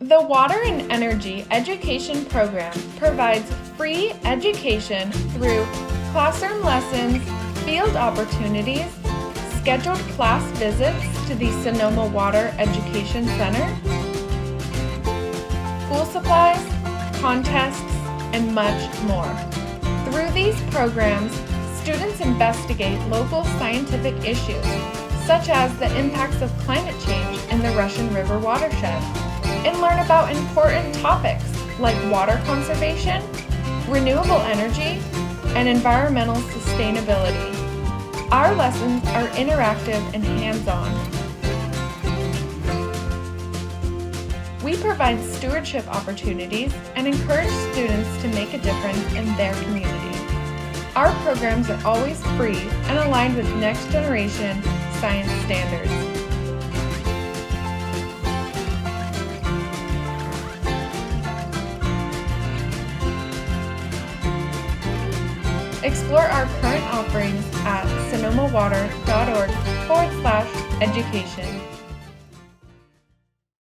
The Water and Energy Education Program provides free education through classroom lessons, field opportunities, scheduled class visits to the Sonoma Water Education Center, school supplies, contests, and much more. Through these programs, students investigate local scientific issues, such as the impacts of climate change in the Russian River watershed, and learn about important topics like water conservation, renewable energy, and environmental sustainability. Our lessons are interactive and hands-on. We provide stewardship opportunities and encourage students to make a difference in their community. Our programs are always free and aligned with next-generation science standards. Explore our current offerings at sonomawater.org/education.